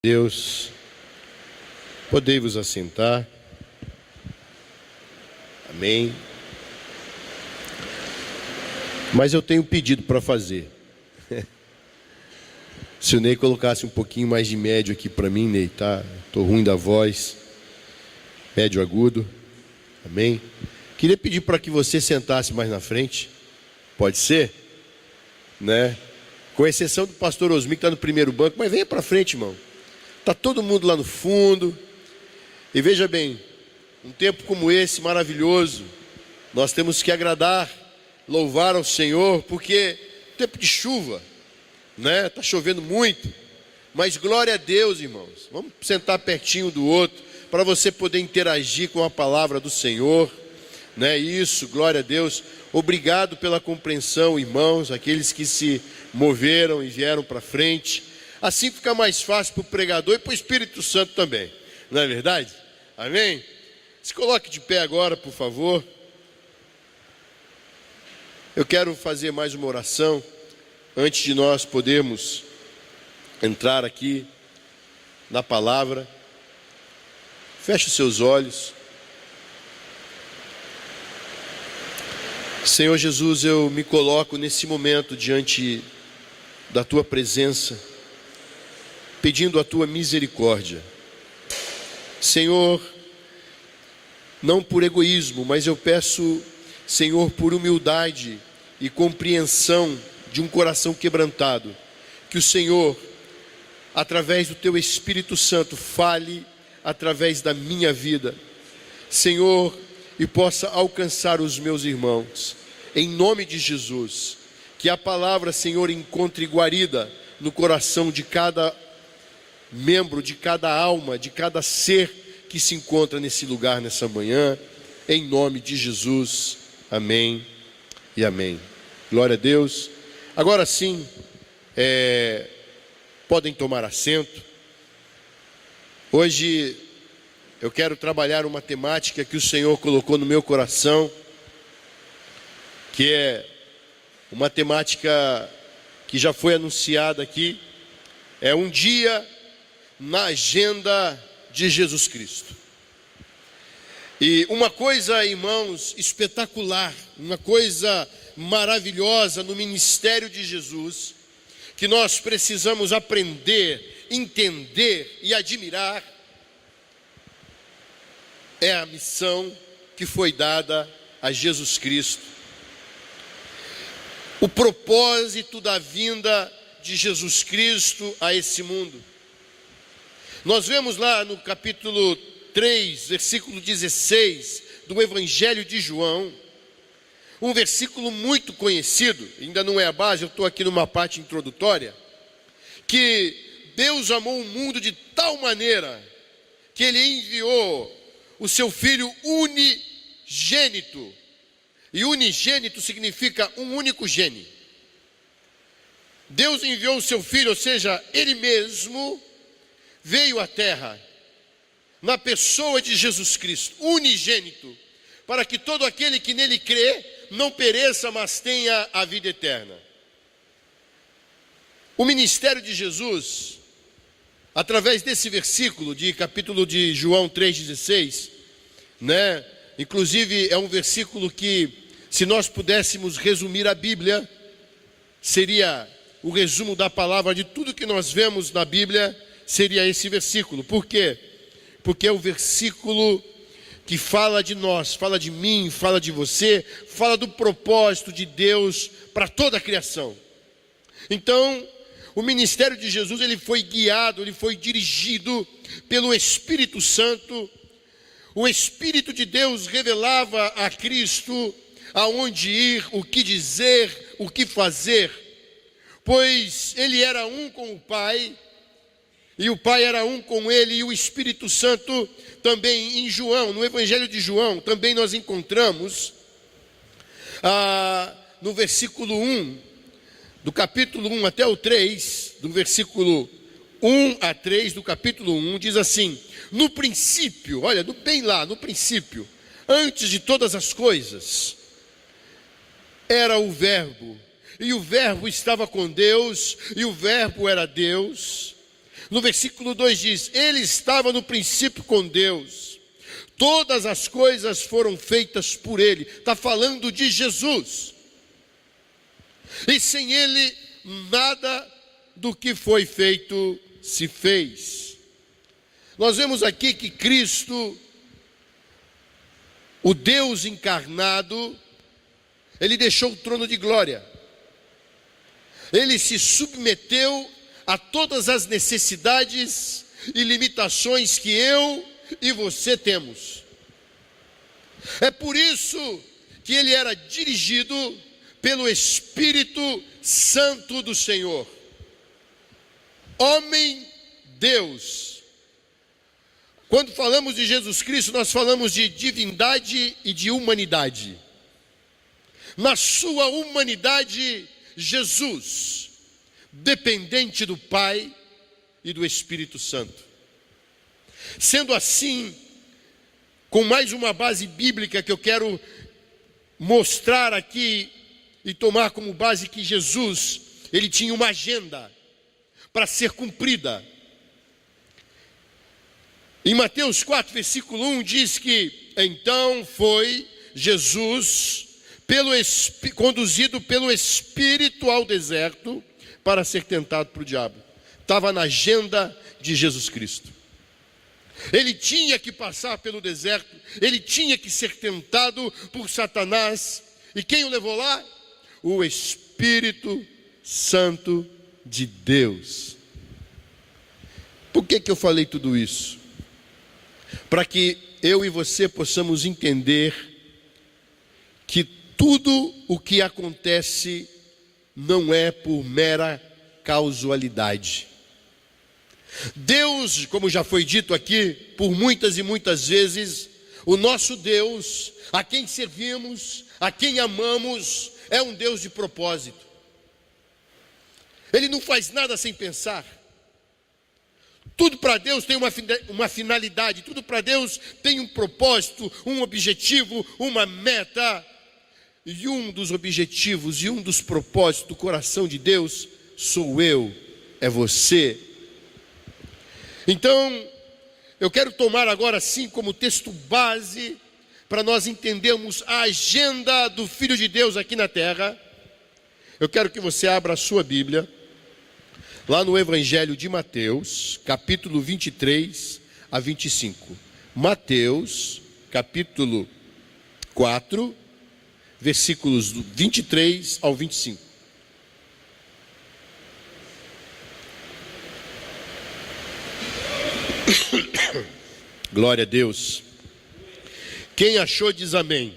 Deus, podei-vos assentar. Amém. Mas eu tenho um pedido para fazer. Se o Ney colocasse um pouquinho mais de médio aqui para mim, Ney, tá? Tô ruim da voz. Médio agudo. Amém. Queria pedir para que você sentasse mais na frente. Pode ser? Né? Com exceção do pastor Osmi, que está no primeiro banco, mas venha para frente, irmão. Está todo mundo lá no fundo. E veja bem, um tempo como esse, maravilhoso, nós temos que agradar, louvar ao Senhor, porque tempo de chuva, né? Está chovendo muito, mas glória a Deus, irmãos. Vamos sentar pertinho do outro, para você poder interagir com a palavra do Senhor, né? Isso, glória a Deus. Obrigado pela compreensão, irmãos, aqueles que se moveram e vieram para frente. Assim fica mais fácil para o pregador e para o Espírito Santo também, não é verdade? Amém? Se coloque de pé agora, por favor. Eu quero fazer mais uma oração antes de nós podermos entrar aqui na palavra. Feche os seus olhos. Senhor Jesus, eu me coloco nesse momento diante da Tua presença, pedindo a Tua misericórdia. Senhor, não por egoísmo, mas eu peço, Senhor, por humildade e compreensão de um coração quebrantado, que o Senhor, através do Teu Espírito Santo, fale através da minha vida, Senhor, e possa alcançar os meus irmãos, em nome de Jesus. Que a palavra, Senhor, encontre guarida no coração de cada membro, de cada alma, de cada ser que se encontra nesse lugar nessa manhã, em nome de Jesus, amém e amém. Glória a Deus. Agora sim, podem tomar assento. Hoje eu quero trabalhar uma temática que o Senhor colocou no meu coração, que é uma temática que já foi anunciada aqui, é um dia na agenda de Jesus Cristo. E uma coisa, irmãos, espetacular, uma coisa maravilhosa no ministério de Jesus, que nós precisamos aprender, entender e admirar, é a missão que foi dada a Jesus Cristo. O propósito da vinda de Jesus Cristo a esse mundo. Nós vemos lá no capítulo 3, versículo 16 do Evangelho de João, um versículo muito conhecido, ainda não é a base, eu estou aqui numa parte introdutória, que Deus amou o mundo de tal maneira que Ele enviou o seu Filho unigênito, e unigênito significa um único gene. Deus enviou o seu Filho, ou seja, Ele mesmo veio à terra, na pessoa de Jesus Cristo, unigênito, para que todo aquele que nele crê, não pereça, mas tenha a vida eterna. O ministério de Jesus, através desse versículo de capítulo de João 3,16, né? Inclusive é um versículo que, se nós pudéssemos resumir a Bíblia, seria o resumo da palavra de tudo que nós vemos na Bíblia, seria esse versículo. Por quê? Porque é o versículo que fala de nós, fala de mim, fala de você, fala do propósito de Deus para toda a criação. Então, o ministério de Jesus, ele foi guiado, ele foi dirigido pelo Espírito Santo. O Espírito de Deus revelava a Cristo aonde ir, o que dizer, o que fazer, pois ele era um com o Pai, e o Pai era um com ele, e o Espírito Santo também. Em João, no Evangelho de João, também nós encontramos, no versículo 1, do capítulo 1 até o 3, do versículo 1 a 3 do capítulo 1, diz assim: no princípio, olha, bem lá, no princípio, antes de todas as coisas, era o Verbo, e o Verbo estava com Deus, e o Verbo era Deus. No versículo 2 diz: ele estava no princípio com Deus, todas as coisas foram feitas por ele. Está falando de Jesus. E sem ele, nada do que foi feito se fez. Nós vemos aqui que Cristo, o Deus encarnado, ele deixou o trono de glória. Ele se submeteu a todas as necessidades e limitações que eu e você temos. É por isso que ele era dirigido pelo Espírito Santo do Senhor. Homem, Deus. Quando falamos de Jesus Cristo, nós falamos de divindade e de humanidade. Na sua humanidade, Jesus, dependente do Pai e do Espírito Santo. Sendo assim, com mais uma base bíblica que eu quero mostrar aqui e tomar como base, que Jesus, ele tinha uma agenda para ser cumprida. Em Mateus 4, versículo 1, diz que então foi Jesus conduzido pelo Espírito ao deserto para ser tentado por o diabo. Estava na agenda de Jesus Cristo. Ele tinha que passar pelo deserto, ele tinha que ser tentado por Satanás. E quem o levou lá? O Espírito Santo de Deus. Por que eu falei tudo isso? Para que eu e você possamos entender que tudo o que acontece não é por mera causalidade. Deus, como já foi dito aqui, por muitas e muitas vezes, o nosso Deus, a quem servimos, a quem amamos, é um Deus de propósito. Ele não faz nada sem pensar. Tudo para Deus tem uma finalidade, tudo para Deus tem um propósito, um objetivo, uma meta. E um dos objetivos e um dos propósitos do coração de Deus sou eu, é você. Então, eu quero tomar agora assim como texto base para nós entendermos a agenda do Filho de Deus aqui na terra. Eu quero que você abra a sua Bíblia lá no Evangelho de Mateus, capítulo 23 a 25. Mateus, capítulo 4, versículos 23 ao 25. Glória a Deus. Quem achou diz amém.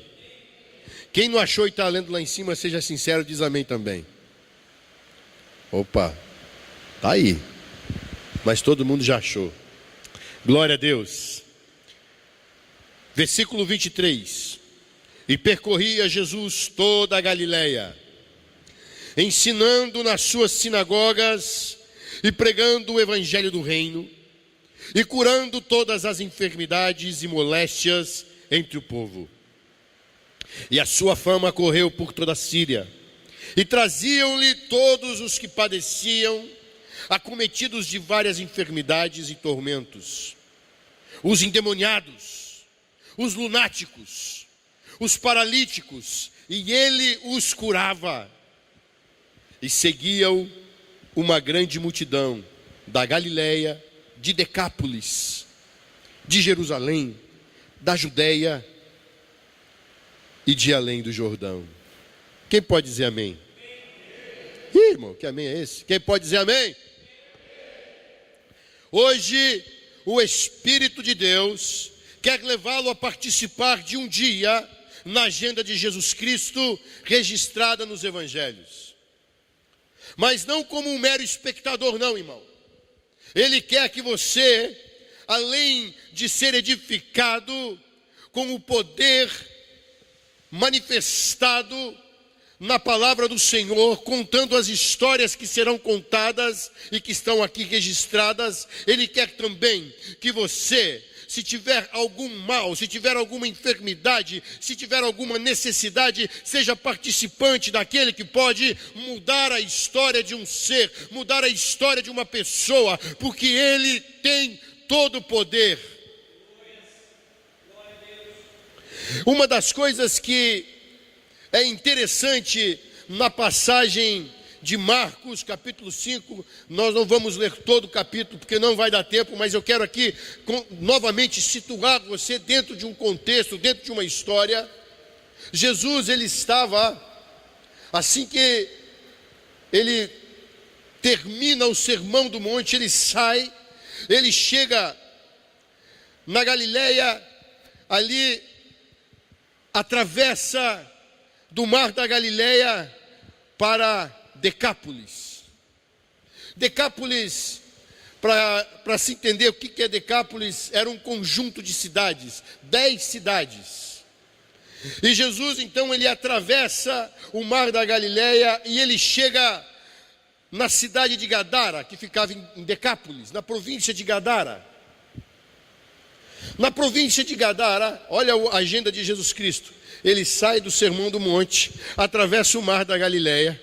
Quem não achou e está lendo lá em cima, seja sincero, diz amém também. Opa, tá aí. Mas todo mundo já achou. Glória a Deus. Versículo 23. E percorria Jesus toda a Galileia, ensinando nas suas sinagogas e pregando o evangelho do reino, e curando todas as enfermidades e moléstias entre o povo. E a sua fama correu por toda a Síria, e traziam-lhe todos os que padeciam, acometidos de várias enfermidades e tormentos, os endemoniados, os lunáticos, os paralíticos, e ele os curava. E seguiam uma grande multidão da Galileia, de Decápolis, de Jerusalém, da Judeia e de além do Jordão. Quem pode dizer amém? Ih, irmão, que amém é esse? Quem pode dizer amém? Hoje, o Espírito de Deus quer levá-lo a participar de um dia na agenda de Jesus Cristo, registrada nos Evangelhos. Mas não como um mero espectador, não, irmão. Ele quer que você, além de ser edificado com o poder manifestado na palavra do Senhor, contando as histórias que serão contadas e que estão aqui registradas, Ele quer também que você se tiver algum mal, se tiver alguma enfermidade, se tiver alguma necessidade, seja participante daquele que pode mudar a história de um ser, mudar a história de uma pessoa, porque Ele tem todo o poder. Uma das coisas que é interessante na passagem de Marcos, capítulo 5, nós não vamos ler todo o capítulo, porque não vai dar tempo, mas eu quero aqui novamente situar você dentro de um contexto, dentro de uma história. Jesus, ele estava, assim que ele termina o Sermão do Monte, ele sai, ele chega na Galileia, ali atravessa do mar da Galileia para Decápolis. Decápolis, para se entender o que é Decápolis, era um conjunto de cidades, 10 cidades. E Jesus então ele atravessa o mar da Galileia e ele chega na cidade de Gadara, que ficava em Decápolis, na província de Gadara. Na província de Gadara, olha a agenda de Jesus Cristo. Ele sai do Sermão do Monte, atravessa o mar da Galileia.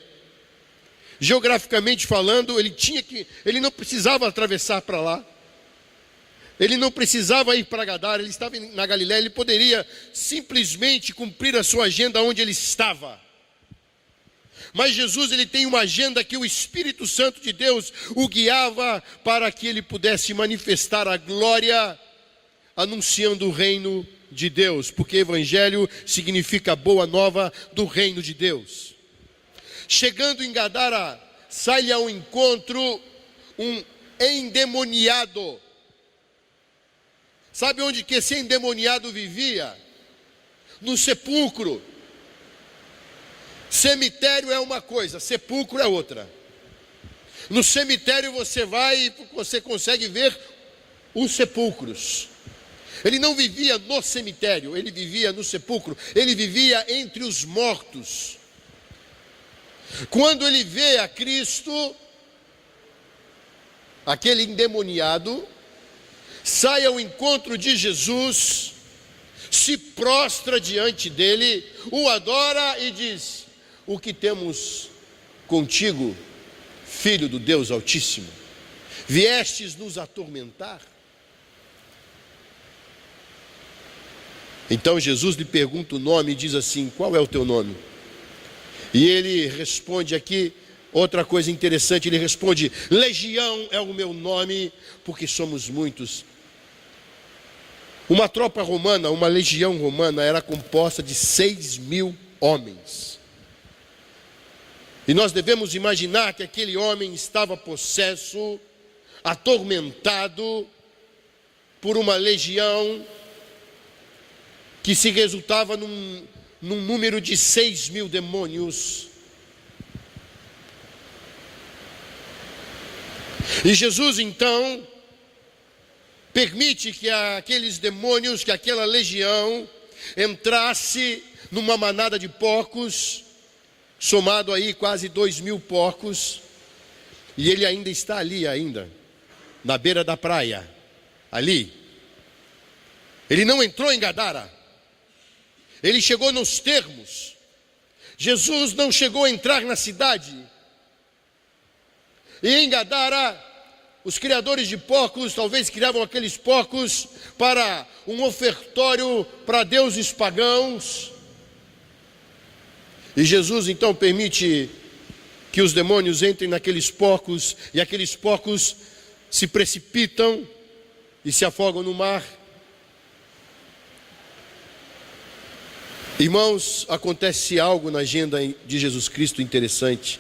Geograficamente falando, ele não precisava atravessar para lá. Ele não precisava ir para Gadara, ele estava na Galileia, ele poderia simplesmente cumprir a sua agenda onde ele estava. Mas Jesus, ele tem uma agenda que o Espírito Santo de Deus o guiava para que ele pudesse manifestar a glória, anunciando o reino de Deus, porque evangelho significa boa nova do reino de Deus. Chegando em Gadara, sai-lhe ao encontro um endemoniado. Sabe onde que esse endemoniado vivia? No sepulcro. Cemitério é uma coisa, sepulcro é outra. No cemitério você vai e você consegue ver os sepulcros. Ele não vivia no cemitério, ele vivia no sepulcro, ele vivia entre os mortos. Quando ele vê a Cristo, aquele endemoniado sai ao encontro de Jesus, se prostra diante dele, o adora e diz: o que temos contigo, Filho do Deus Altíssimo? Viestes nos atormentar? Então Jesus lhe pergunta o nome e diz assim: qual é o teu nome? E ele responde aqui outra coisa interessante, ele responde: Legião é o meu nome, porque somos muitos. Uma tropa romana, uma legião romana, era composta de 6.000 homens. E nós devemos imaginar que aquele homem estava possesso, atormentado por uma legião que se resultava num número de 6.000 demônios. E Jesus então permite que aqueles demônios, que aquela legião entrasse numa manada de porcos, somado aí quase 2.000 porcos, e ele ainda está ali na beira da praia, ali. Ele não entrou em Gadara, ele chegou nos termos. Jesus não chegou a entrar na cidade. E em Gadara, os criadores de porcos talvez criavam aqueles porcos para um ofertório para deuses pagãos. E Jesus então permite que os demônios entrem naqueles porcos, e aqueles porcos se precipitam e se afogam no mar. Irmãos, acontece algo na agenda de Jesus Cristo interessante,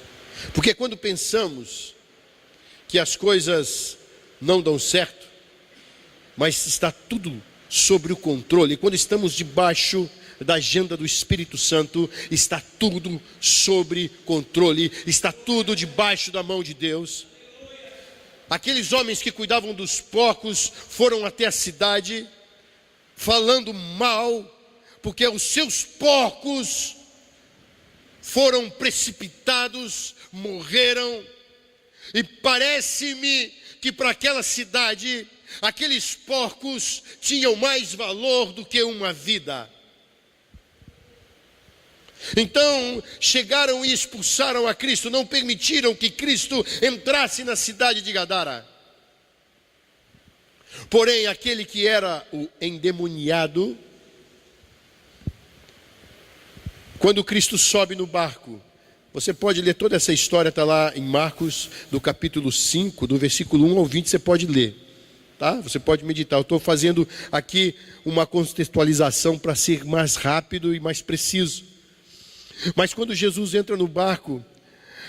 porque quando pensamos que as coisas não dão certo, mas está tudo sob o controle, quando estamos debaixo da agenda do Espírito Santo, está tudo sob controle, está tudo debaixo da mão de Deus. Aqueles homens que cuidavam dos porcos foram até a cidade, falando mal, porque os seus porcos foram precipitados, morreram. E parece-me que para aquela cidade aqueles porcos tinham mais valor do que uma vida. Então chegaram e expulsaram a Cristo, não permitiram que Cristo entrasse na cidade de Gadara. Porém, aquele que era o endemoniado, quando Cristo sobe no barco, você pode ler toda essa história, está lá em Marcos, do capítulo 5, do versículo 1 ao 20, você pode ler, tá? Você pode meditar. Eu estou fazendo aqui uma contextualização para ser mais rápido e mais preciso. Mas quando Jesus entra no barco,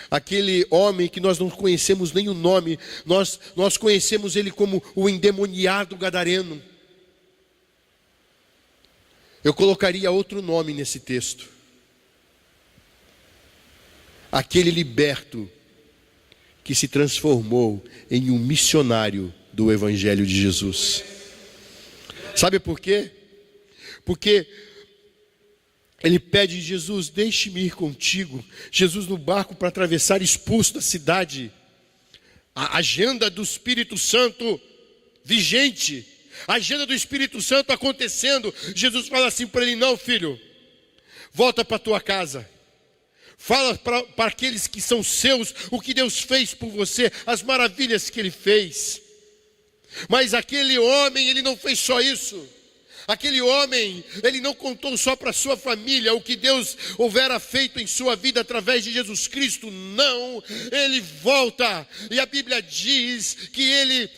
aquele homem que nós não conhecemos nem o nome, nós conhecemos ele como o endemoniado gadareno. Eu colocaria outro nome nesse texto. Aquele liberto que se transformou em um missionário do Evangelho de Jesus. Sabe por quê? Porque ele pede: Jesus, deixe-me ir contigo. Jesus no barco para atravessar, expulso da cidade. A agenda do Espírito Santo vigente, a agenda do Espírito Santo acontecendo. Jesus fala assim para ele: não, filho, volta para tua casa. Fala para aqueles que são seus o que Deus fez por você, as maravilhas que Ele fez. Mas aquele homem, ele não fez só isso. Aquele homem, ele não contou só para sua família o que Deus houvera feito em sua vida através de Jesus Cristo. Não, ele volta e a Bíblia diz que ele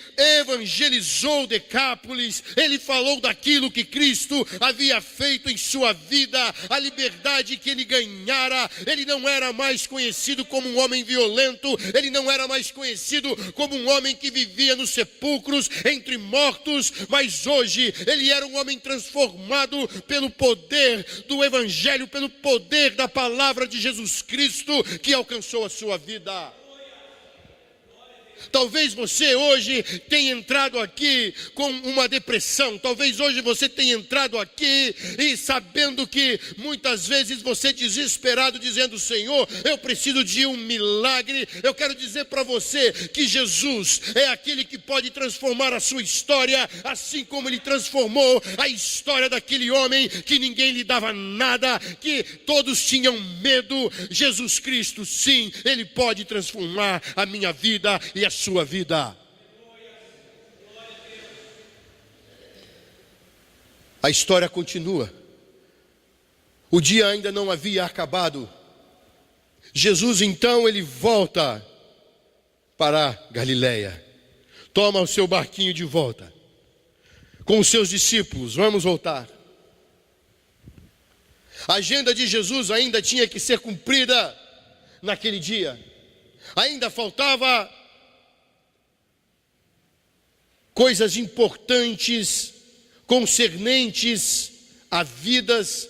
evangelizou Decápolis. Ele falou daquilo que Cristo havia feito em sua vida, a liberdade que ele ganhara. Ele não era mais conhecido como um homem violento, ele não era mais conhecido como um homem que vivia nos sepulcros, entre mortos, mas hoje ele era um homem transformado pelo poder do Evangelho, pelo poder da palavra de Jesus Cristo que alcançou a sua vida. Talvez você hoje tenha entrado aqui com uma depressão. Talvez hoje você tenha entrado aqui e sabendo que muitas vezes você desesperado dizendo: Senhor, eu preciso de um milagre. Eu quero dizer para você que Jesus é aquele que pode transformar a sua história, assim como Ele transformou a história daquele homem que ninguém lhe dava nada, que todos tinham medo. Jesus Cristo, sim, Ele pode transformar a minha vida e a sua vida. A história continua. O dia ainda não havia acabado. Jesus então ele volta para Galileia. Toma o seu barquinho de volta com os seus discípulos. Vamos voltar. A agenda de Jesus ainda tinha que ser cumprida naquele dia. Ainda faltava coisas importantes concernentes a vidas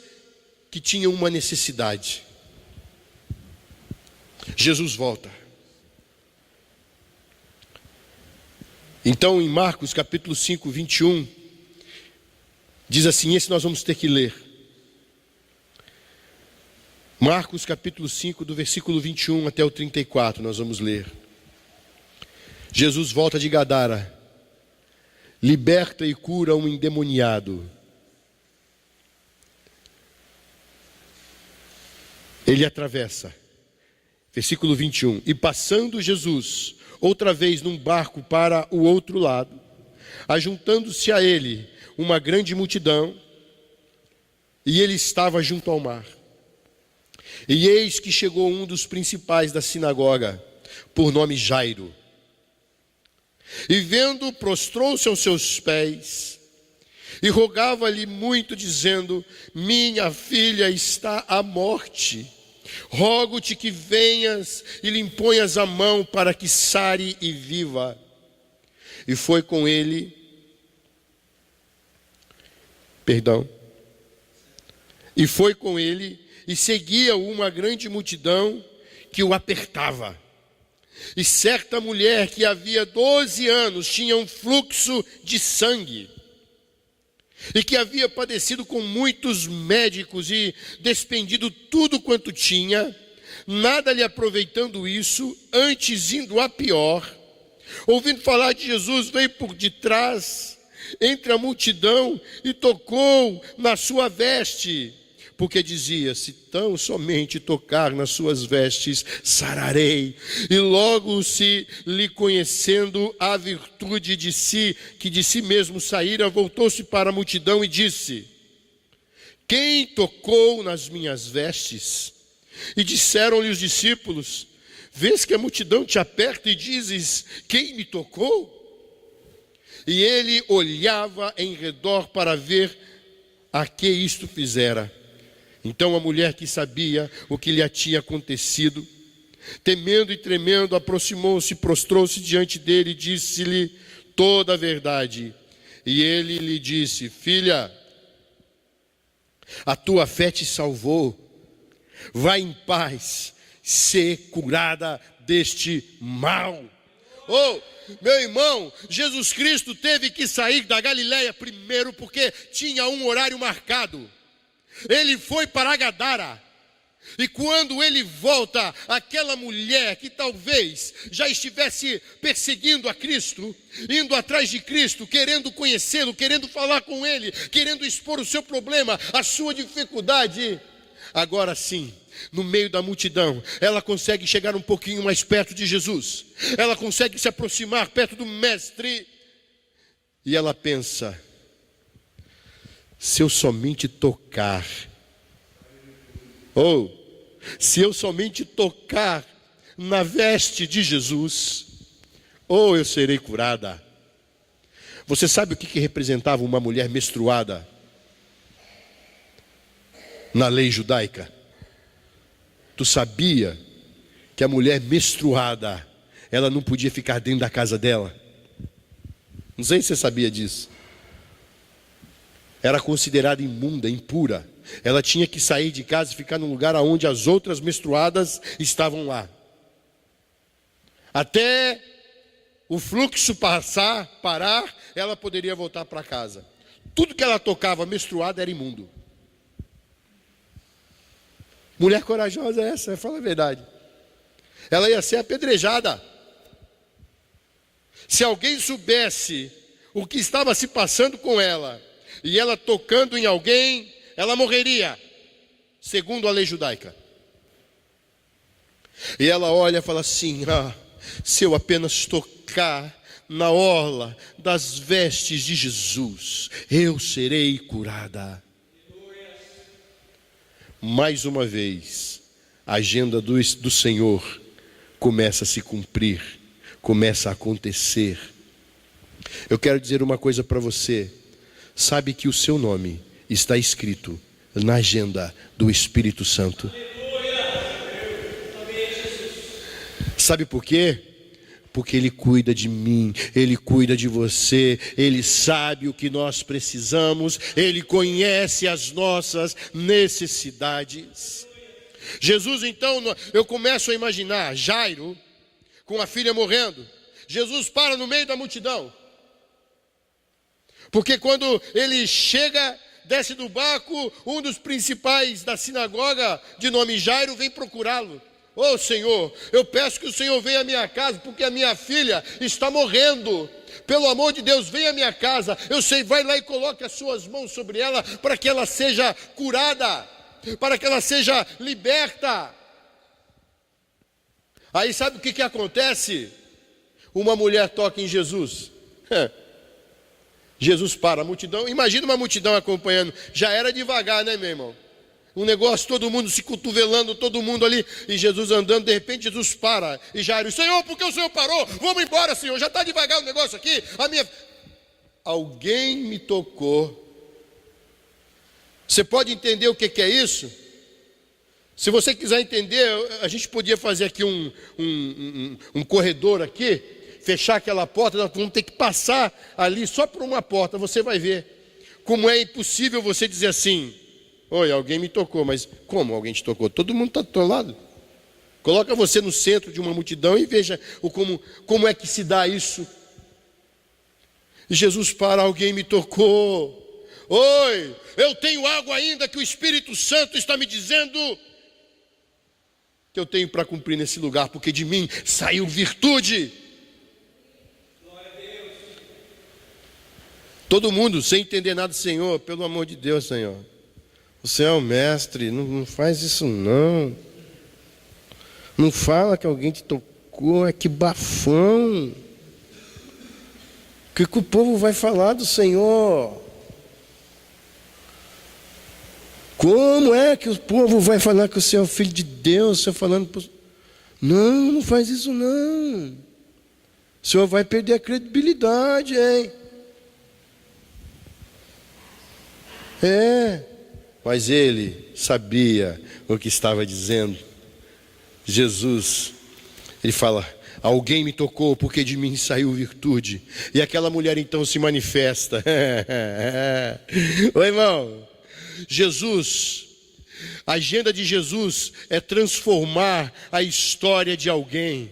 que tinham uma necessidade. Jesus volta. Então em Marcos capítulo 5, 21, diz assim, esse nós vamos ter que ler. Marcos capítulo 5, do versículo 21 até o 34, nós vamos ler. Jesus volta de Gadara, liberta e cura um endemoniado. Ele atravessa, versículo 21, e passando Jesus outra vez num barco para o outro lado, ajuntando-se a ele uma grande multidão, e ele estava junto ao mar. E eis que chegou um dos principais da sinagoga, por nome Jairo. E vendo, prostrou-se aos seus pés e rogava-lhe muito, dizendo: minha filha está à morte. Rogo-te que venhas e lhe imponhas a mão para que sare e viva. E foi com ele, e seguia-o uma grande multidão que o apertava. E certa mulher que havia 12 anos tinha um fluxo de sangue, e que havia padecido com muitos médicos e despendido tudo quanto tinha, nada lhe aproveitando isso, antes indo a pior, ouvindo falar de Jesus, veio por detrás, entre a multidão, e tocou na sua veste, porque dizia: se tão somente tocar nas suas vestes, sararei. E logo se lhe conhecendo a virtude de si, que de si mesmo saíra, voltou-se para a multidão e disse: quem tocou nas minhas vestes? E disseram-lhe os discípulos: vês que a multidão te aperta e dizes: quem me tocou? E ele olhava em redor para ver a que isto fizera. Então a mulher, que sabia o que lhe tinha acontecido, temendo e tremendo, aproximou-se, prostrou-se diante dele e disse-lhe toda a verdade. E ele lhe disse: filha, a tua fé te salvou, vai em paz, ser curada deste mal. Oh, meu irmão, Jesus Cristo teve que sair da Galileia primeiro, porque tinha um horário marcado. Ele foi para Gadara, e quando ele volta, aquela mulher que talvez já estivesse perseguindo a Cristo, indo atrás de Cristo, querendo conhecê-lo, querendo falar com ele, querendo expor o seu problema, a sua dificuldade, agora sim, no meio da multidão, ela consegue chegar um pouquinho mais perto de Jesus, ela consegue se aproximar perto do mestre, e ela pensa: se eu somente tocar, se eu somente tocar na veste de Jesus, eu serei curada. Você sabe o que representava uma mulher menstruada na lei judaica? Tu sabia que a mulher menstruada, ela não podia ficar dentro da casa dela? Não sei se você sabia disso. Era considerada imunda, impura. Ela tinha que sair de casa e ficar num lugar onde as outras menstruadas estavam lá. Até o fluxo parar, ela poderia voltar para casa. Tudo que ela tocava menstruada era imundo. Mulher corajosa essa, fala a verdade. Ela ia ser apedrejada. Se alguém soubesse o que estava se passando com ela, e ela tocando em alguém, ela morreria, segundo a lei judaica. E ela olha e fala assim: se eu apenas tocar na orla das vestes de Jesus, eu serei curada. Mais uma vez, a agenda do Senhor começa a se cumprir, começa a acontecer. Eu quero dizer uma coisa para você: sabe que o seu nome está escrito na agenda do Espírito Santo? Sabe por quê? Porque Ele cuida de mim, Ele cuida de você, Ele sabe o que nós precisamos, Ele conhece as nossas necessidades. Jesus, então, eu começo a imaginar Jairo com a filha morrendo. Jesus para no meio da multidão, porque quando ele chega, desce do barco, um dos principais da sinagoga, de nome Jairo, vem procurá-lo. Senhor, eu peço que o Senhor venha à minha casa, porque a minha filha está morrendo. Pelo amor de Deus, venha à minha casa. Eu sei, vai lá e coloque as suas mãos sobre ela, para que ela seja curada, para que ela seja liberta. Aí sabe o que acontece? Uma mulher toca em Jesus. Jesus para a multidão. Imagina uma multidão acompanhando. Já era devagar, né, meu irmão? Um negócio, todo mundo se cotovelando, todo mundo ali, e Jesus andando. De repente Jesus para, e Jairo: Senhor, por que o Senhor parou? Vamos embora, Senhor, já está devagar o negócio aqui. Alguém me tocou. Você pode entender o que é isso? Se você quiser entender, a gente podia fazer aqui um corredor aqui, fechar aquela porta. Nós vamos ter que passar ali só por uma porta. Você vai ver como é impossível você dizer assim: oi, alguém me tocou. Mas como alguém te tocou? Todo mundo está do teu lado. Coloca você no centro de uma multidão e veja como é que se dá isso. E Jesus para: alguém me tocou. Oi, eu tenho algo ainda que o Espírito Santo está me dizendo que eu tenho para cumprir nesse lugar, porque de mim saiu virtude. Todo mundo sem entender nada, Senhor, pelo amor de Deus, Senhor. Você é o mestre, não faz isso não. Não fala que alguém te tocou, que bafão. O que o povo vai falar do Senhor? Como é que o povo vai falar que você é o Filho de Deus? Você falando pro... Não faz isso não. O senhor vai perder a credibilidade, hein? Mas ele sabia o que estava dizendo. Jesus, ele fala: alguém me tocou porque de mim saiu virtude. E aquela mulher então se manifesta. Oi, irmão. Jesus, a agenda de Jesus é transformar a história de alguém.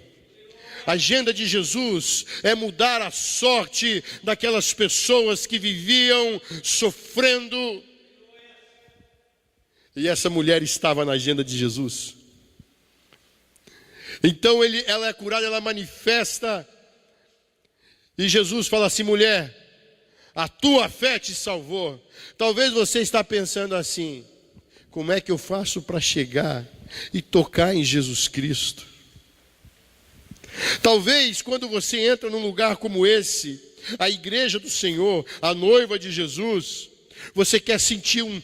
A agenda de Jesus é mudar a sorte daquelas pessoas que viviam sofrendo. E essa mulher estava na agenda de Jesus. Então ela é curada, ela manifesta. E Jesus fala assim: mulher, a tua fé te salvou. Talvez você está pensando assim: como é que eu faço para chegar e tocar em Jesus Cristo? Talvez quando você entra num lugar como esse, a igreja do Senhor, a noiva de Jesus, você quer sentir um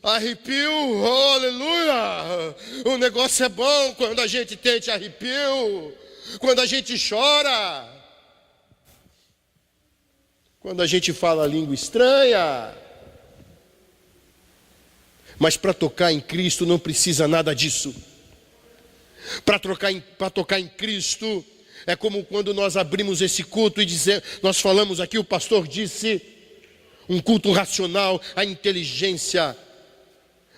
arrepio. Oh, aleluia! O negócio é bom quando a gente tem esse arrepio, quando a gente chora, quando a gente fala língua estranha. Mas para tocar em Cristo não precisa nada disso. Para tocar em Cristo é como quando nós abrimos esse culto e nós falamos aqui, o pastor disse, um culto racional, a inteligência.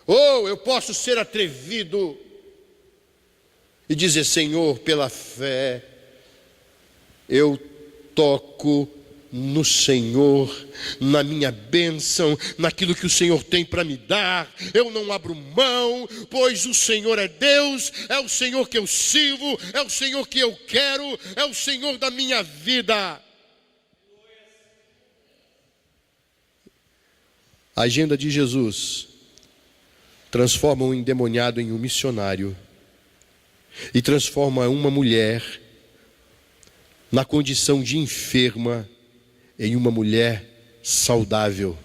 Eu posso ser atrevido e dizer: Senhor, pela fé eu toco no Senhor, na minha bênção, naquilo que o Senhor tem para me dar. Eu não abro mão, pois o Senhor é Deus, é o Senhor que eu sirvo, é o Senhor que eu quero, é o Senhor da minha vida. A agenda de Jesus transforma um endemoniado em um missionário e transforma uma mulher na condição de enferma em uma mulher saudável,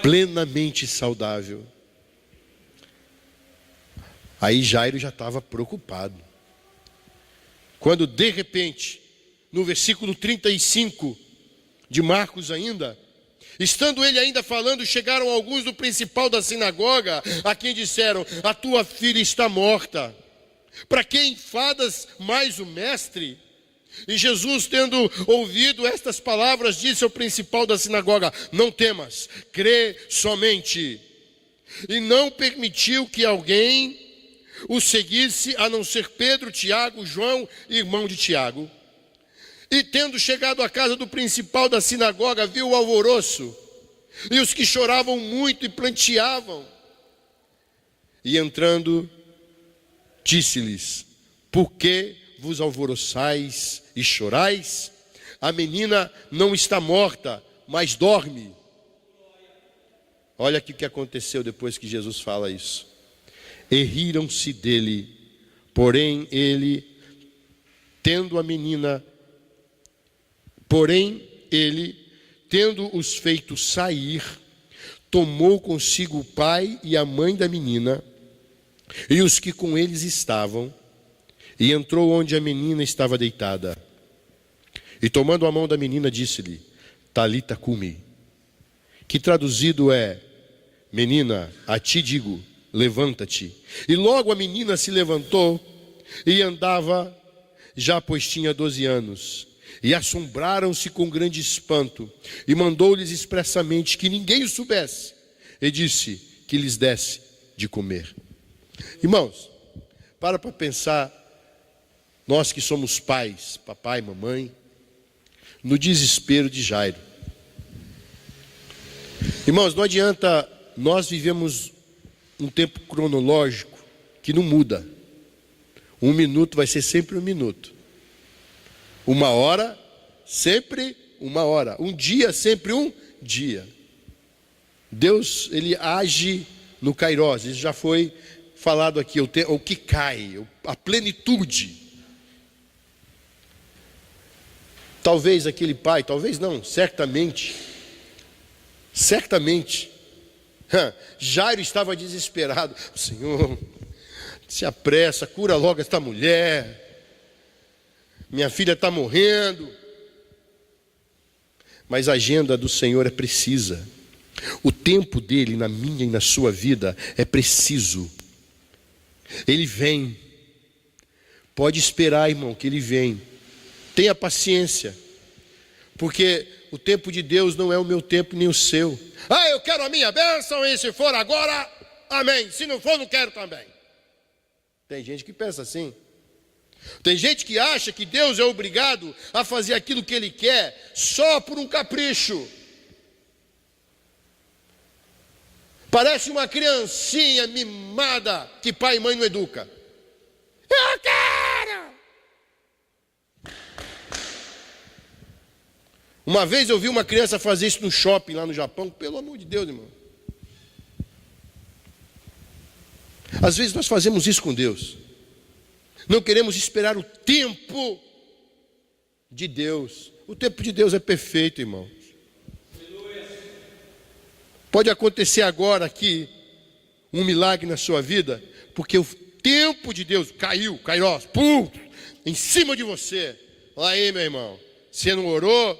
plenamente saudável. Aí Jairo já estava preocupado, quando de repente, no versículo 35 de Marcos ainda, estando ele ainda falando, chegaram alguns do principal da sinagoga, a quem disseram: a tua filha está morta, para que enfadas mais o mestre? E Jesus, tendo ouvido estas palavras, disse ao principal da sinagoga: não temas, crê somente. E não permitiu que alguém o seguisse, a não ser Pedro, Tiago, João, irmão de Tiago. E tendo chegado à casa do principal da sinagoga, viu o alvoroço, e os que choravam muito e planteavam. E entrando, disse-lhes: por que vos alvoroçais e chorais? A menina não está morta, mas dorme. Olha aqui o que aconteceu depois que Jesus fala isso. E riram-se dele, porém ele, tendo os feito sair, tomou consigo o pai e a mãe da menina, e os que com eles estavam, e entrou onde a menina estava deitada. E tomando a mão da menina, disse-lhe: Talita cumi, que traduzido é: menina, a ti digo, levanta-te. E logo a menina se levantou e andava, já pois tinha 12 anos. E assombraram-se com grande espanto, e mandou-lhes expressamente que ninguém o soubesse, e disse que lhes desse de comer. Irmãos, para pensar, nós que somos pais, papai, mamãe, no desespero de Jairo. Irmãos, não adianta, nós vivemos um tempo cronológico que não muda. 1 minuto vai ser sempre 1 minuto. 1 hora, sempre uma hora. Um dia, sempre um dia. Deus, ele age no Kairos. Isso já foi falado aqui, o que cai, a plenitude. Talvez aquele pai, talvez não, certamente, Jairo estava desesperado. Senhor, se apressa, cura logo esta mulher, minha filha está morrendo. Mas a agenda do Senhor é precisa. O tempo dele na minha e na sua vida é preciso. Ele vem. Pode esperar, irmão, que ele vem. Tenha paciência. Porque o tempo de Deus não é o meu tempo nem o seu. Ah, eu quero a minha bênção e se for agora, amém. Se não for, não quero também. Tem gente que pensa assim. Tem gente que acha que Deus é obrigado a fazer aquilo que Ele quer só por um capricho. Parece uma criancinha mimada que pai e mãe não educa. Eu quero! Uma vez eu vi uma criança fazer isso no shopping lá no Japão. Pelo amor de Deus, irmão. Às vezes nós fazemos isso com Deus. Não queremos esperar o tempo de Deus. O tempo de Deus é perfeito, irmão. Pode acontecer agora aqui um milagre na sua vida, porque o tempo de Deus caiu, pum, em cima de você. Olha aí, meu irmão. Você não orou,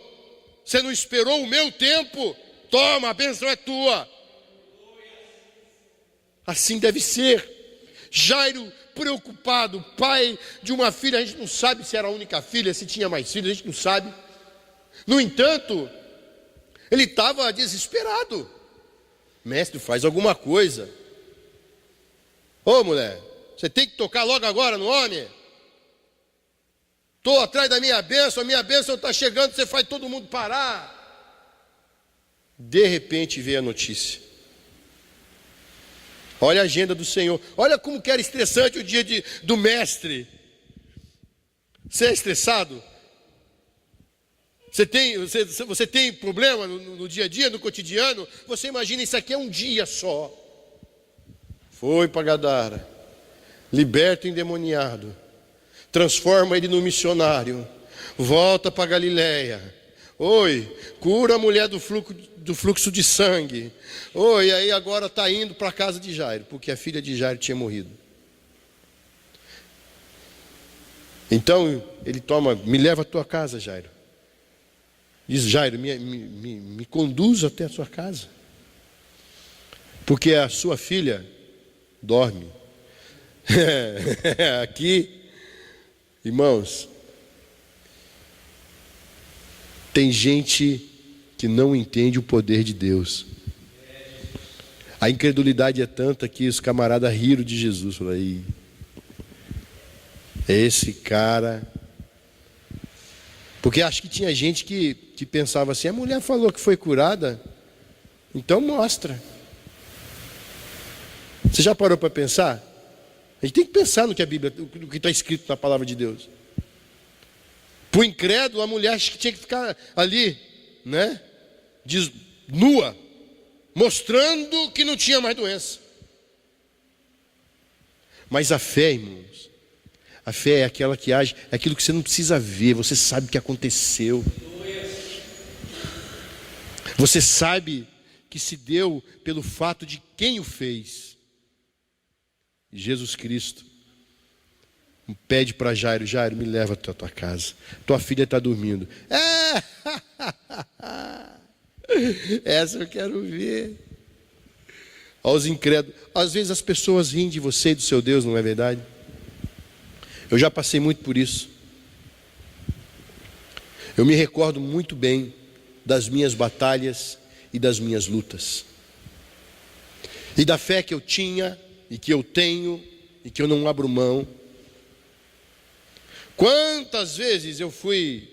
você não esperou o meu tempo. Toma, a bênção é tua. Assim deve ser. Jairo, preocupado, pai de uma filha, a gente não sabe se era a única filha, se tinha mais filhos, a gente não sabe. No entanto, ele estava desesperado. Mestre, faz alguma coisa. Ô mulher, você tem que tocar logo agora no homem. Estou atrás da minha bênção, a minha bênção está chegando, você faz todo mundo parar. De repente veio a notícia. Olha a agenda do Senhor. Olha como que era estressante o dia do mestre. Você é estressado? Você tem problema no dia a dia, no cotidiano? Você imagina, isso aqui é um dia só. Foi para Gadara, liberta o endemoniado, transforma ele no missionário, volta para Galileia. Oi, cura a mulher do fluxo de sangue. Oi, aí agora está indo para a casa de Jairo, porque a filha de Jairo tinha morrido. Então ele me leva à tua casa, Jairo. Diz, Jairo, me conduz até a sua casa, porque a sua filha dorme. Aqui, irmãos, tem gente que não entende o poder de Deus. A incredulidade é tanta que os camaradas riram de Jesus. Falaram, esse cara... Porque acho que tinha gente que pensava assim, a mulher falou que foi curada, então mostra. Você já parou para pensar? A gente tem que pensar no que a Bíblia, no que está escrito na palavra de Deus. Para o incrédulo, a mulher acho que tinha que ficar ali, né? Nua, mostrando que não tinha mais doença. Mas a fé, irmãos, a fé é aquela que age, é aquilo que você não precisa ver, você sabe o que aconteceu. Você sabe que se deu pelo fato de quem o fez. Jesus Cristo. Pede para Jairo, Jairo, me leva até a tua casa. Tua filha está dormindo. Essa eu quero ver. Aos incrédulos. Às vezes as pessoas riem de você e do seu Deus, não é verdade? Eu já passei muito por isso. Eu me recordo muito bem das minhas batalhas e das minhas lutas. E da fé que eu tinha e que eu tenho e que eu não abro mão. Quantas vezes eu fui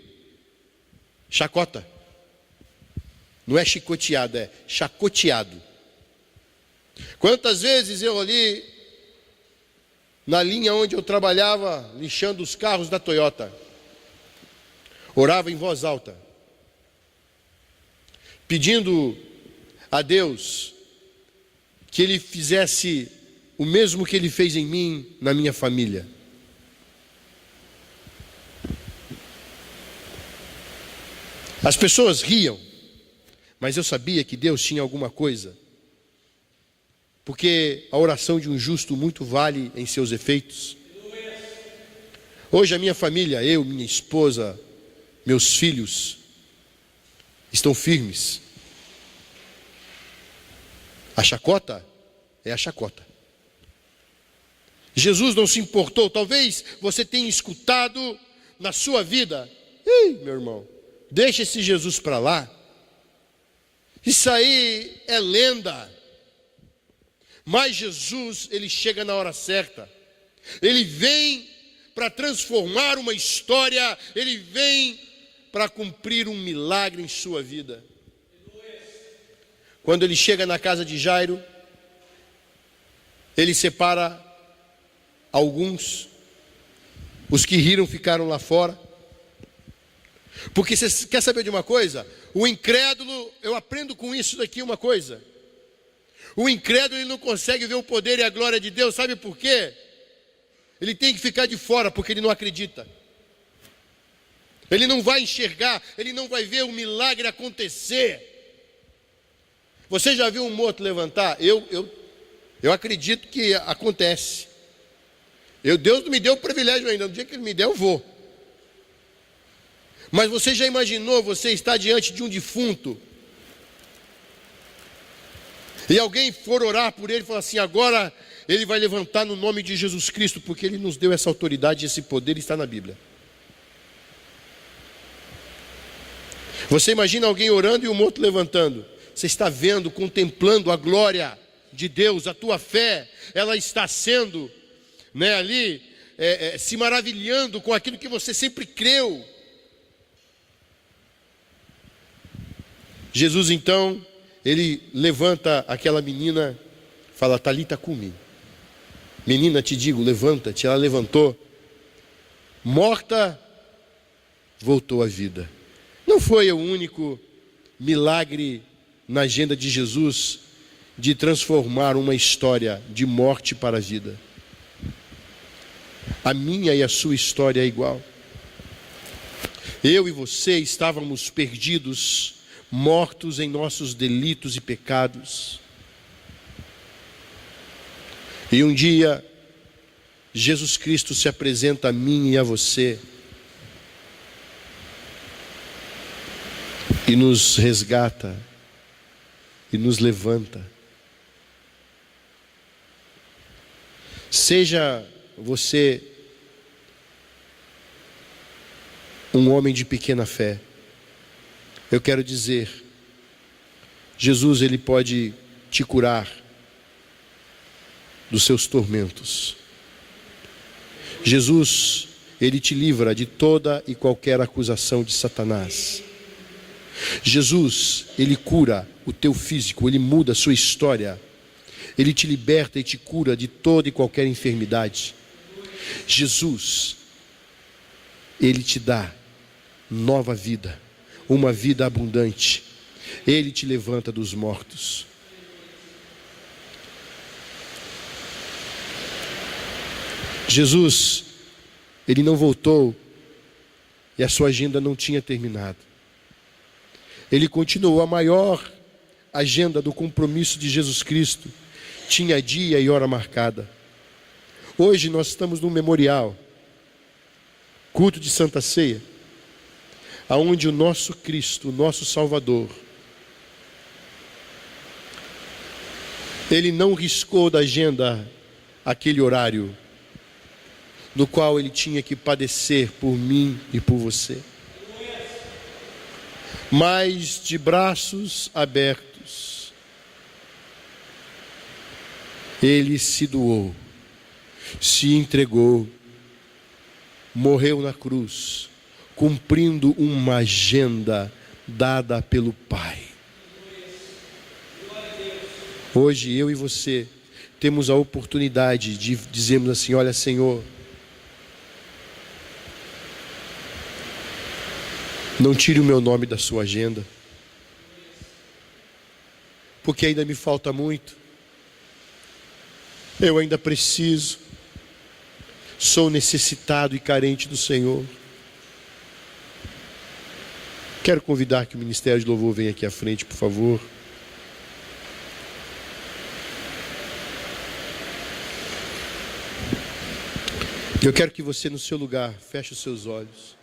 chacota? Não é chicoteado, é chacoteado. Quantas vezes eu ali na linha onde eu trabalhava, lixando os carros da Toyota, orava em voz alta: pedindo a Deus que Ele fizesse o mesmo que Ele fez em mim, na minha família. As pessoas riam, mas eu sabia que Deus tinha alguma coisa, porque a oração de um justo muito vale em seus efeitos. Hoje a minha família, eu, minha esposa, meus filhos, estão firmes. A chacota é a chacota. Jesus não se importou. Talvez você tenha escutado na sua vida: ei, meu irmão, deixa esse Jesus para lá. Isso aí é lenda. Mas Jesus, Ele chega na hora certa. Ele vem para transformar uma história. Ele vem para cumprir um milagre em sua vida. Quando Ele chega na casa de Jairo, Ele separa alguns. Os que riram ficaram lá fora. Porque você quer saber de uma coisa? O incrédulo, eu aprendo com isso daqui uma coisa. O incrédulo, ele não consegue ver o poder e a glória de Deus. Sabe por quê? Ele tem que ficar de fora, porque ele não acredita. Ele não vai enxergar, ele não vai ver o milagre acontecer. Você já viu um morto levantar? Eu acredito que acontece. Deus não me deu o privilégio ainda. No dia que Ele me der, eu vou. Mas você já imaginou você estar diante de um defunto e alguém for orar por ele e falar assim: agora ele vai levantar no nome de Jesus Cristo, porque Ele nos deu essa autoridade e esse poder, está na Bíblia. Você imagina alguém orando e o morto levantando. Você está vendo, contemplando a glória de Deus. A tua fé, ela está sendo, ali, se maravilhando com aquilo que você sempre creu. Jesus então, Ele levanta aquela menina, fala: Talita cumi. Menina, te digo, levanta-te. Ela levantou. Morta, voltou à vida. Não foi o único milagre na agenda de Jesus de transformar uma história de morte para a vida. A minha e a sua história é igual. Eu e você estávamos perdidos, mortos em nossos delitos e pecados. E um dia, Jesus Cristo se apresenta a mim e a você e nos resgata e nos levanta. Seja você um homem de pequena fé, eu quero dizer, Jesus, Ele pode te curar dos seus tormentos. Jesus, Ele te livra de toda e qualquer acusação de Satanás. Jesus, Ele cura o teu físico, Ele muda a sua história. Ele te liberta e te cura de toda e qualquer enfermidade. Jesus, Ele te dá nova vida, uma vida abundante. Ele te levanta dos mortos. Jesus, Ele não voltou e a sua agenda não tinha terminado. Ele continuou. A maior agenda do compromisso de Jesus Cristo tinha dia e hora marcada. Hoje nós estamos num memorial, culto de Santa Ceia, aonde o nosso Cristo, o nosso Salvador, Ele não riscou da agenda aquele horário no qual Ele tinha que padecer por mim e por você. Mas de braços abertos, Ele se doou, se entregou, morreu na cruz, cumprindo uma agenda dada pelo Pai. Hoje eu e você temos a oportunidade de dizermos assim: olha, Senhor, não tire o meu nome da sua agenda. porque ainda me falta muito. Eu ainda preciso. Sou necessitado e carente do Senhor. Quero convidar que o Ministério de Louvor venha aqui à frente, por favor. Eu quero que você, no seu lugar, feche os seus olhos.